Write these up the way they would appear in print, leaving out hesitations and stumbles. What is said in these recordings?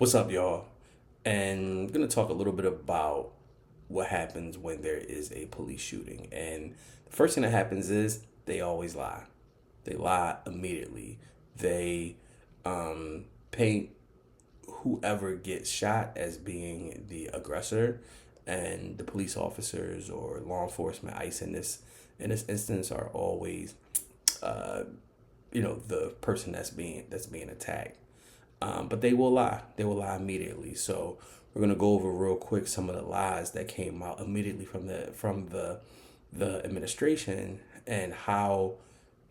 What's up, y'all? And I'm going to talk a little bit about what happens when there is a police shooting. And the first thing that happens is they always lie. They lie immediately. They paint whoever gets shot as being the aggressor, and the police officers or law enforcement, ICE in this instance, are always the person that's being attacked. But they will lie. They will lie immediately. So we're gonna go over real quick some of the lies that came out immediately from the administration, and how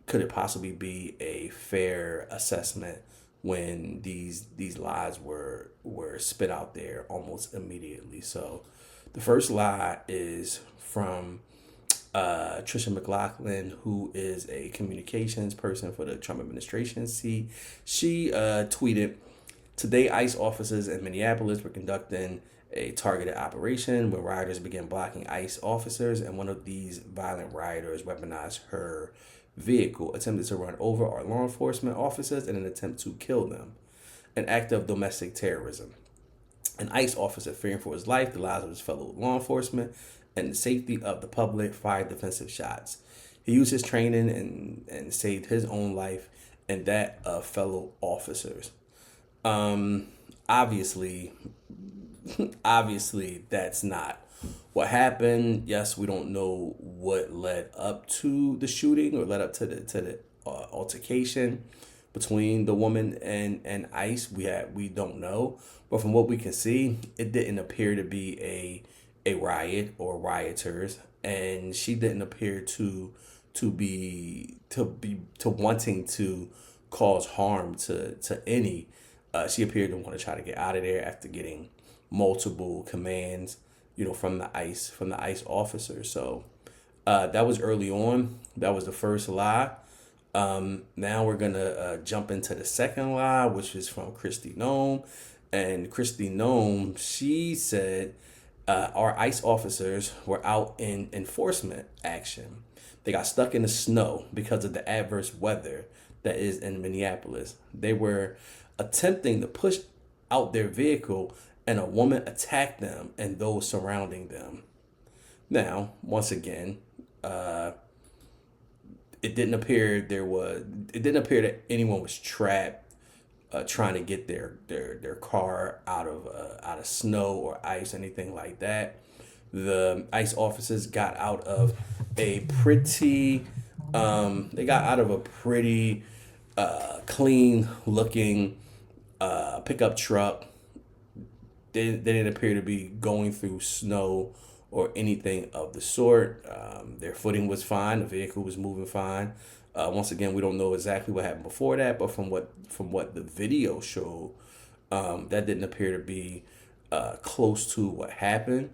could it possibly be a fair assessment when these lies were spit out there almost immediately. So the first lie is from Trisha McLaughlin, who is a communications person for the Trump administration. She tweeted, "Today, ICE officers in Minneapolis were conducting a targeted operation when rioters began blocking ICE officers, and one of these violent rioters weaponized her vehicle, attempted to run over our law enforcement officers in an attempt to kill them. An act of domestic terrorism. An ICE officer, fearing for his life, the lives of his fellow law enforcement, and the safety of the public, fired defensive shots. He used his training and saved his own life and that of fellow officers." Obviously, obviously, that's not what happened. Yes, we don't know what led up to the shooting or led up to the altercation between the woman and ICE. We don't know, but from what we can see, it didn't appear to be a riot or rioters, and she didn't appear to wanting to cause harm to any. She appeared to want to try to get out of there after getting multiple commands, from the ICE officer. So that was early on. That was the first lie. Now we're gonna jump into the second lie, which is from Christy Nome. And Christy Nome, she said, our ICE officers were out in enforcement action. They got stuck in the snow because of the adverse weather that is in Minneapolis. They were attempting to push out their vehicle, and a woman attacked them and those surrounding them. Now, once again, it didn't appear that anyone was trapped trying to get their car out of snow or ice, anything like that. The ICE officers got out of a pretty clean looking pickup truck. They didn't appear to be going through snow or anything of the sort. Their footing was fine. The vehicle was moving fine. Once again, we don't know exactly what happened before that, but from what the video showed, that didn't appear to be close to what happened.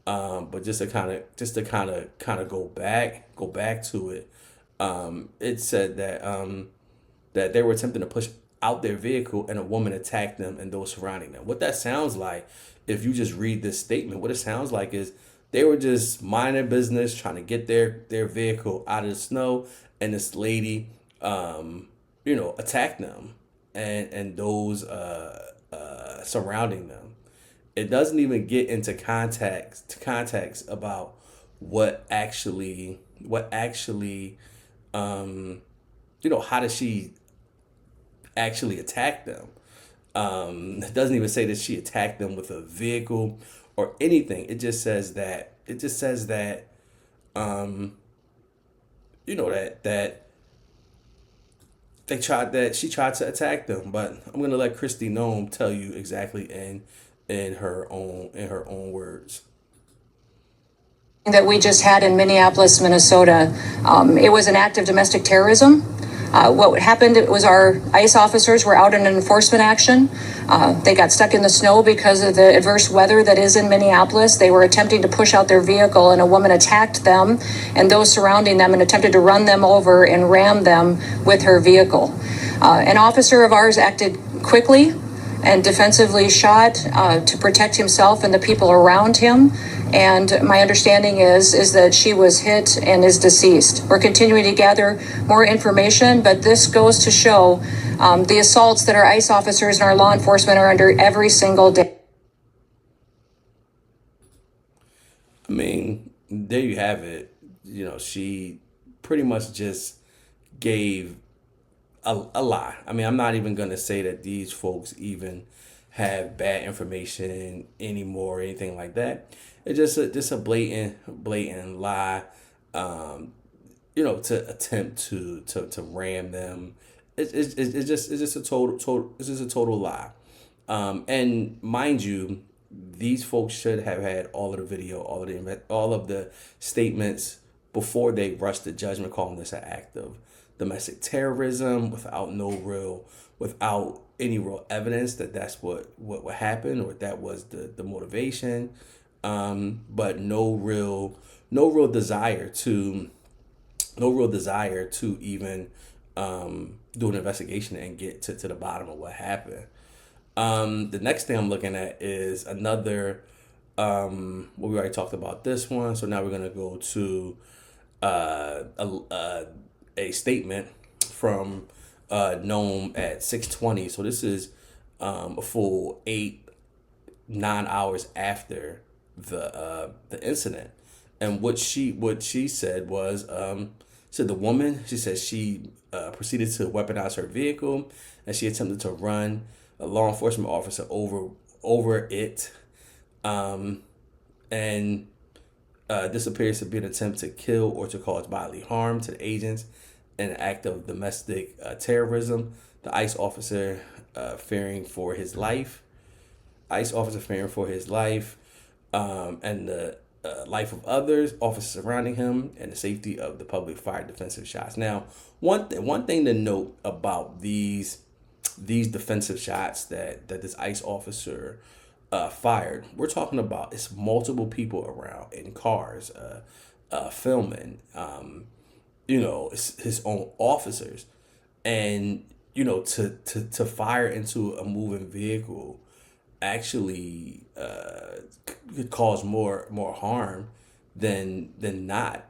But just to kind of go back to it, it said that they were attempting to push out their vehicle, and a woman attacked them and those surrounding them. What that sounds like, if you just read this statement, what it sounds like is they were just minding their business, trying to get their vehicle out of the snow, and this lady, attacked them and those surrounding them. It doesn't even get into context about what actually, how did she actually attack them. It doesn't even say that she attacked them with a vehicle or anything. It just says that that she tried to attack them. But I'm gonna let Christy Nome tell you exactly in her own words. That we just had in Minneapolis, Minnesota. It was an act of domestic terrorism. What happened was our ICE officers were out in an enforcement action. They got stuck in the snow because of the adverse weather that is in Minneapolis. They were attempting to push out their vehicle, and a woman attacked them and those surrounding them and attempted to run them over and ram them with her vehicle. An officer of ours acted quickly and defensively shot to protect himself and the people around him. And my understanding is that she was hit and is deceased. We're continuing to gather more information, but this goes to show the assaults that our ICE officers and our law enforcement are under every single day. I mean, there you have it. She pretty much just gave a lie. I mean, I'm not even going to say that these folks even have bad information anymore or anything like that. It's just a blatant lie. To attempt to ram them. It's just a total lie. And mind you, these folks should have had all of the video, all of the statements before they rushed to judgment, calling this an act of domestic terrorism without any real evidence that that's what happened or that was the motivation. But no real desire to even do an investigation and get to the bottom of what happened. The next thing I'm looking at is another. Well, we already talked about this one, so now we're gonna go to a statement from Nome at 6:20. So this is a full 9 hours after the incident, and what she said was said the woman, she said she proceeded to weaponize her vehicle and she attempted to run a law enforcement officer over it, and this appears to be an attempt to kill or to cause bodily harm to the agents in an act of domestic terrorism. The ICE officer fearing for his life. And the life of others, officers surrounding him, and the safety of the public fired defensive shots. Now, one thing to note about these defensive shots that this ICE officer fired, we're talking about it's multiple people around in cars, filming. It's his own officers, and to fire into a moving vehicle actually could cause more harm than not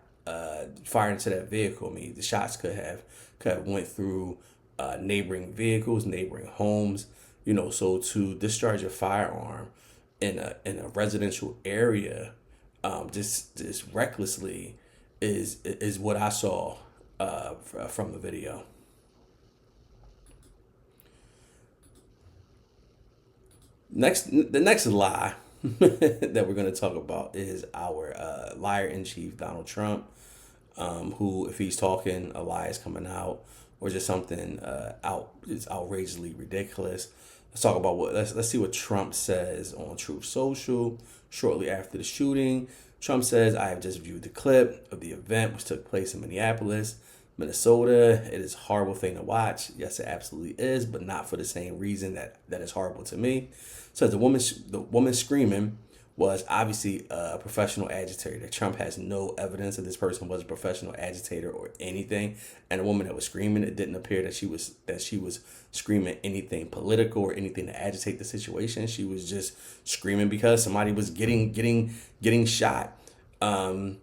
firing into that vehicle. I mean, the shots could have went through neighboring vehicles, neighboring homes. So to discharge a firearm in a residential area, just recklessly is what I saw from the video. The next lie that we're going to talk about is our liar in chief, Donald Trump, who, if he's talking, a lie is coming out, or just something it's outrageously ridiculous. Let's talk about let's see what Trump says on Truth Social shortly after the shooting. Trump says, "I have just viewed the clip of the event which took place in Minneapolis, Minnesota. It is a horrible thing to watch. Yes, it absolutely is, but not for the same reason that is horrible to me." So the woman screaming was obviously a professional agitator. Trump has no evidence that this person was a professional agitator or anything. And the woman that was screaming, it didn't appear that she was screaming anything political or anything to agitate the situation. She was just screaming because somebody was getting shot. And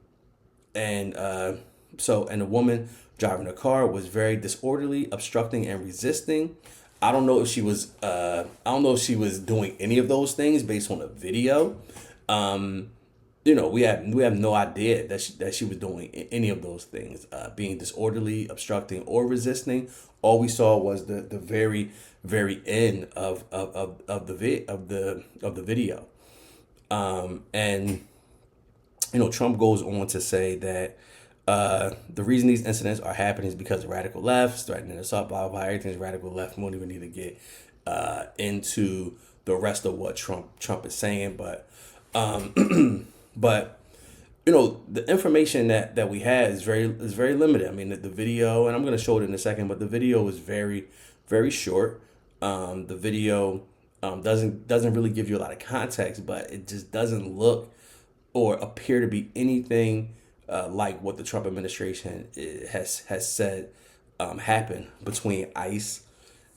the woman driving the car was very disorderly, obstructing and resisting. I don't know if she was doing any of those things based on a video. We have no idea that she was doing any of those things, being disorderly, obstructing, or resisting. All we saw was the very, very end of the video. Trump goes on to say that the reason these incidents are happening is because the radical left is threatening us up, blah, blah, blah. Everything's radical left. We won't even need to get into the rest of what Trump is saying, but the information that we had is very limited. I mean, the video, and I'm going to show it in a second, but the video is very, very short. The video doesn't really give you a lot of context, but it just doesn't look or appear to be anything like what the Trump administration has said happened between ICE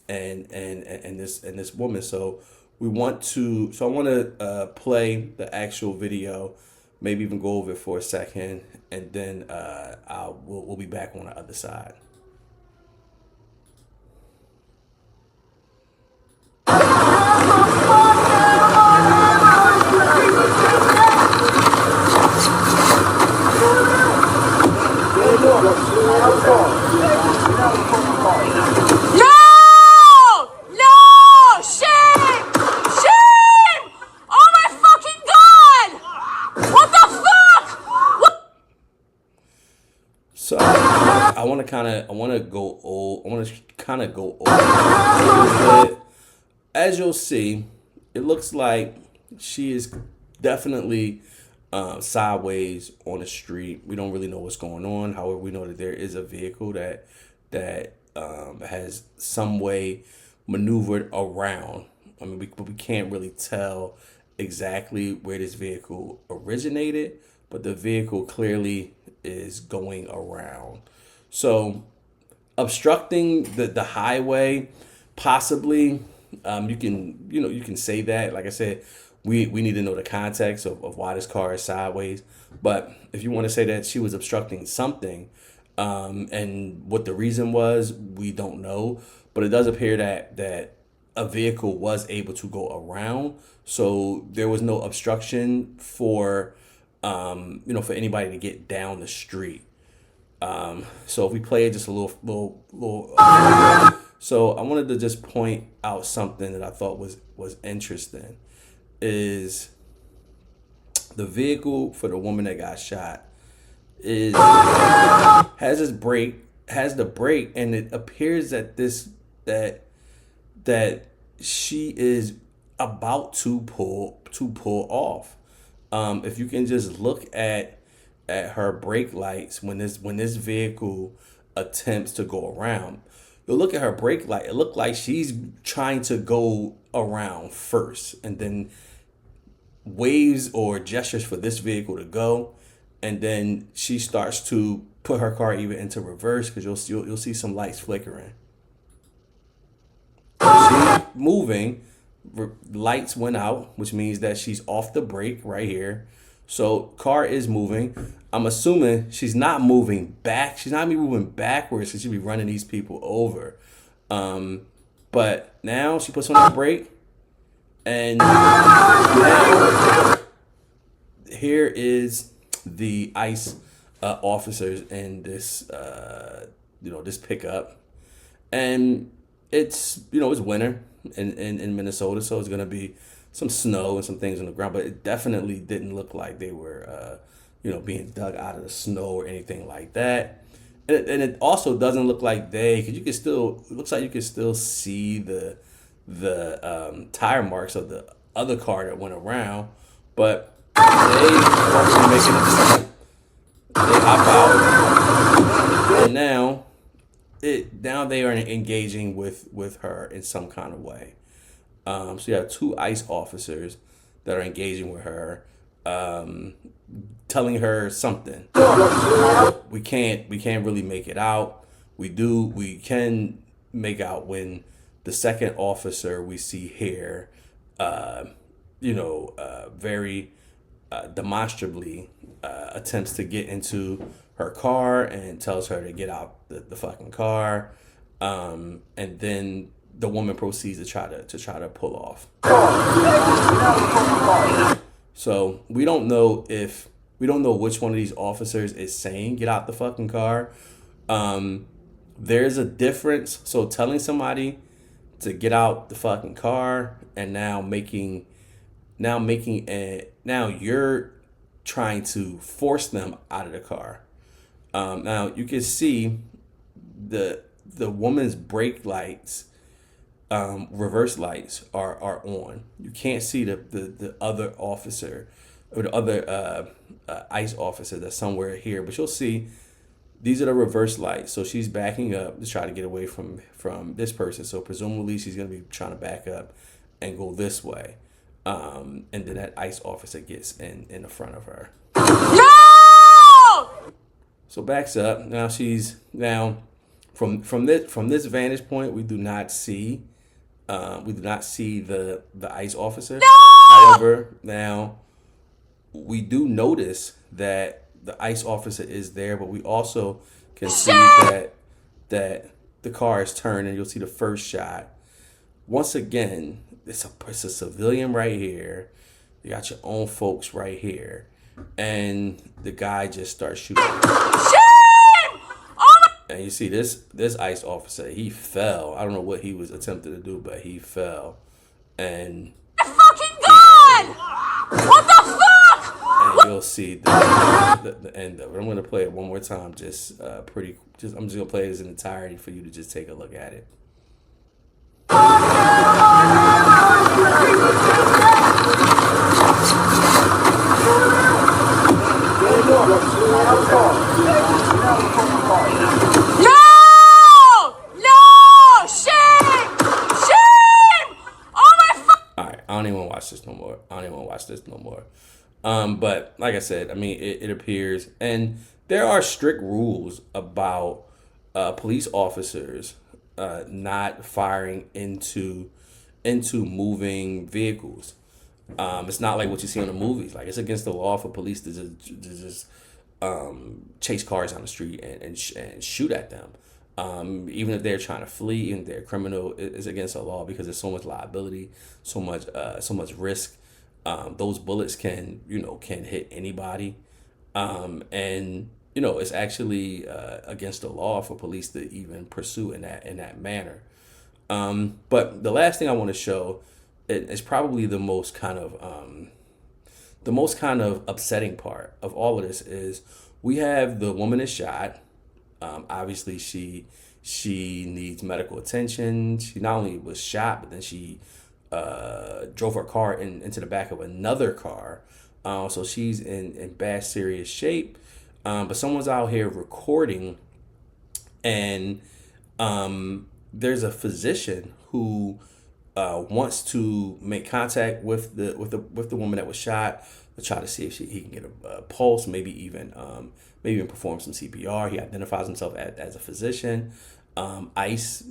this woman. So I want to play the actual video, maybe even go over it for a second, and then we'll be back on the other side. So I want to go over it a little bit. As you'll see, it looks like she is definitely sideways on the street. We don't really know what's going on. However, we know that there is a vehicle that has some way maneuvered around. I mean, we can't really tell exactly where this vehicle originated, but the vehicle clearly is going around. So obstructing the highway, possibly, you can say that. Like I said, we need to know the context of why this car is sideways. But if you want to say that she was obstructing something, and what the reason was, we don't know. But it does appear that a vehicle was able to go around, so there was no obstruction for for anybody to get down the street. So if we play it just a little, so I wanted to just point out something that I thought was interesting, is the vehicle for the woman that got shot has the brake, and it appears that she is about to pull off. If you can just look at her brake lights when this vehicle attempts to go around, you'll look at her brake light. It looked like she's trying to go around first, and then waves or gestures for this vehicle to go, and then she starts to put her car even into reverse, because you'll see some lights flickering. She's moving. Lights went out, which means that she's off the brake right here. So car is moving. I'm assuming she's not moving back. She's not moving backwards, so she'll be running these people over. But now she puts on the brake, and now here is the ICE officers in this this pickup, and it's winter in Minnesota, so it's gonna be some snow and some things on the ground, but it definitely didn't look like they were being dug out of the snow or anything like that. And it also doesn't look like because it looks like you can still see the tire marks of the other car that went around, but they hop out, and now they are engaging with her in some kind of way. So you have two ICE officers that are engaging with her, telling her something. We can't really make it out. We can make out when the second officer we see here, very demonstrably attempts to get into her car and tells her to get out the fucking car, and then the woman proceeds to try to pull off. So we don't know which one of these officers is saying get out the fucking car. There's a difference. So telling somebody to get out the fucking car, and now you're trying to force them out of the car. Now you can see the woman's brake lights, reverse lights are on. You can't see the other officer or the other ICE officer that's somewhere here, but you'll see these are the reverse lights. So she's backing up to try to get away from this person. So presumably she's going to be trying to back up and go this way. And then that ICE officer gets in the front of her. No! So backs up. Now from this vantage point, we do not see the ICE officer. However, now we do notice that the ICE officer is there, but we also can see that the car is turned, and you'll see the first shot. Once again, it's a civilian right here. You got your own folks right here, and the guy just starts shooting. And you see this ICE officer, he fell. I don't know what he was attempting to do, but he fell. And fucking God! What the fuck? And you'll see the end of it. I'm gonna play it one more time, I'm just gonna play it as an entirety for you to just take a look at it. I don't even want to watch this no more. But like I said, I mean, it appears, and there are strict rules about police officers not firing into moving vehicles. It's not like what you see in the movies. Like, it's against the law for police to just chase cars on the street and shoot at them. Even if they're trying to flee, even if they're a criminal, it's against the law because there's so much liability, so much risk. Those bullets can hit anybody, and it's actually against the law for police to even pursue in that manner. But the last thing I want to show is probably the most kind of upsetting part of all of this is we have the woman is shot. Obviously, she needs medical attention. She not only was shot, but then she drove her car into the back of another car. So she's in bad, serious shape. But someone's out here recording, and there's a physician who wants to make contact with the woman that was shot to try to see if he can get a pulse, maybe even perform some CPR. He identifies himself as a physician. ICE,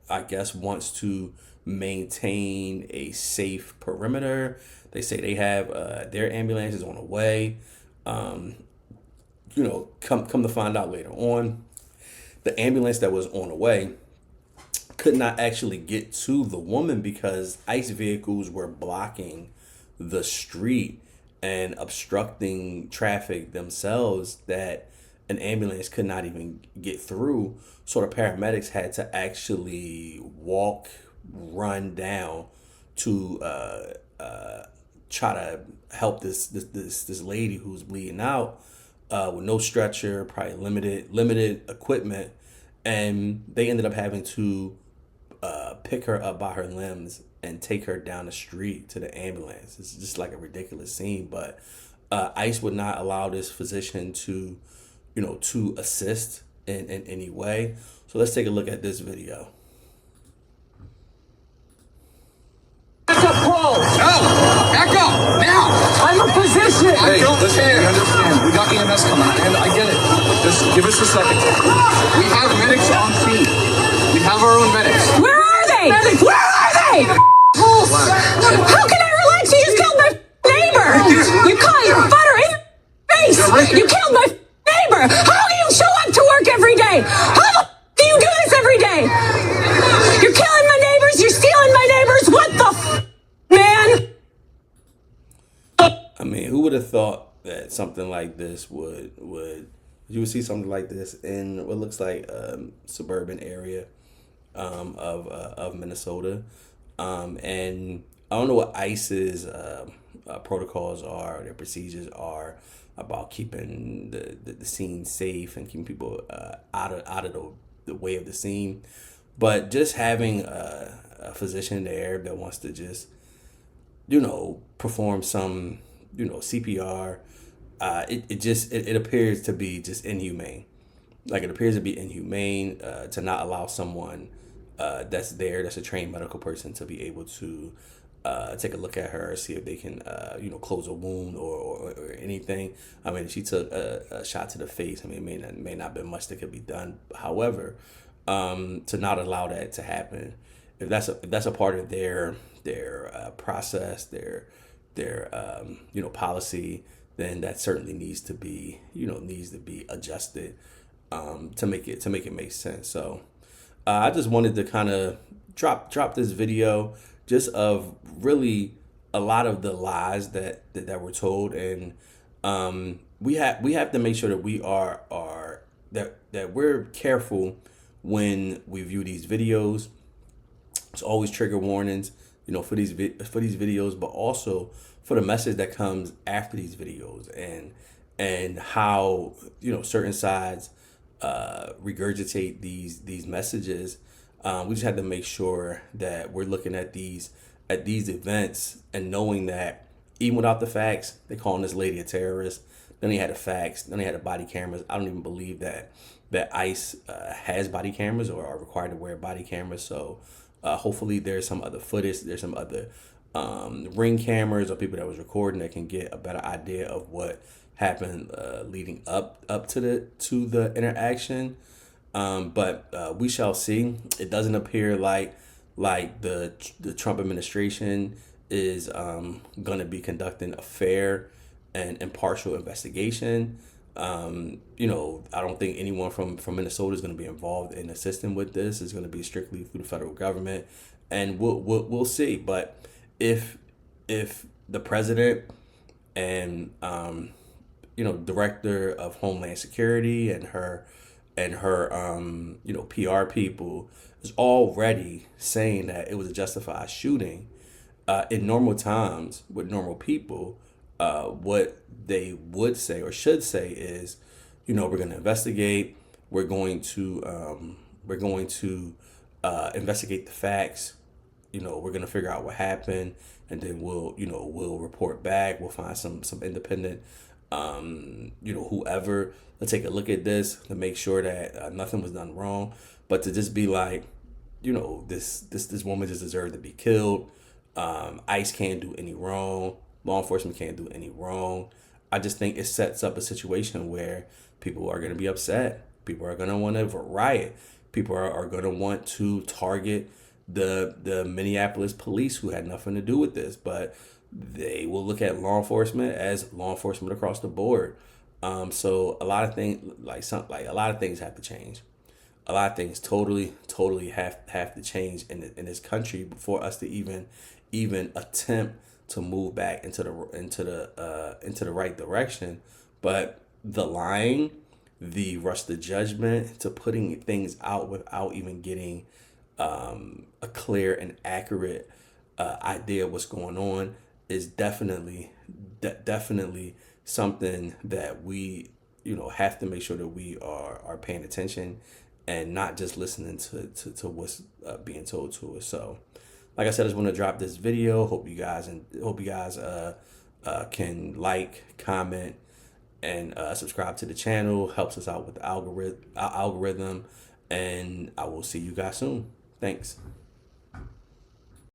I guess, wants to maintain a safe perimeter. They say they have their ambulances on the way. Come to find out later on, the ambulance that was on the way could not actually get to the woman because ICE vehicles were blocking the street and obstructing traffic themselves that an ambulance could not even get through. So the paramedics had to actually run down to try to help this lady who's bleeding out with no stretcher, probably limited equipment, and they ended up having to pick her up by her limbs and take her down the street to the ambulance. It's just like a ridiculous scene, but ICE would not allow this physician to assist in any way. So let's take a look at this video. Back up, Paul! No! Back up! Now! I'm a physician! Hey, listen, we understand. We got EMS coming, and I get it. Just give us a second. We have medics on scene. We have our own medics. Where are they? Where are they? How can I relax? You just killed my neighbor. You caught your butter in your face. You killed my neighbor. How do you show up to work every day? How the do you do this every day? You're killing my neighbors. You're stealing my neighbors. What the man? I mean, who would have thought that something like this you would see something like this in what looks like suburban area of Minnesota, and I don't know what ICE's protocols are, their procedures are about keeping the scene safe and keeping people out of the way of the scene, but just having a physician there that wants to just perform some CPR. It appears to be just inhumane. Like, it appears to be inhumane to not allow someone that's a trained medical person to be able to take a look at her, see if they can close a wound or anything. I mean, if she took a shot to the face, I mean, it may not have been much that could be done. However, to not allow that to happen. If that's a part of their process, their policy, then that certainly needs to be adjusted to make it make sense. So I just wanted to kind of drop this video just of really a lot of the lies that were told, and we have to make sure that we are that we're careful when we view these videos. It's always trigger warnings, for these videos, but also for the message that comes after these videos, and how certain sides regurgitate these messages. We just have to make sure that we're looking at these events and knowing that even without the facts, they're calling this lady a terrorist. Then they had the facts. Then they had the body cameras. I don't even believe that ICE has body cameras or are required to wear body cameras. So hopefully there's some other footage. There's some other ring cameras or people that was recording that can get a better idea of what happened leading up to the interaction. But we shall see. It doesn't appear like the Trump administration is going to be conducting a fair and impartial investigation. I don't think anyone from Minnesota is going to be involved in assisting with this. It's going to be strictly through the federal government, and we'll see. But if the president and director of Homeland Security and her PR people is already saying that it was a justified shooting, in normal times with normal people, what they would say or should say is, we're going to investigate. We're going to investigate the facts. We're going to figure out what happened, and then we'll report back. We'll find some independent, whoever to take a look at this to make sure that nothing was done wrong. But to just be like, this woman just deserved to be killed. ICE can't do any wrong. Law enforcement can't do any wrong. I just think it sets up a situation where people are going to be upset. People are going to want to riot. People are going to want to target the Minneapolis police who had nothing to do with this, but they will look at law enforcement as law enforcement across the board. So a lot of things a lot of things have to change. A lot of things totally have to change in this country before us to even attempt to move back into the right direction. But the lying, the rush to judgment, to putting things out without even getting a clear and accurate idea of what's going on is definitely something that we have to make sure that we are paying attention and not just listening to what's being told to us. So like I said, I just want to drop this video. Hope you guys can like, comment, and subscribe to the channel. Helps us out with the algorithm. And I will see you guys soon. Thanks.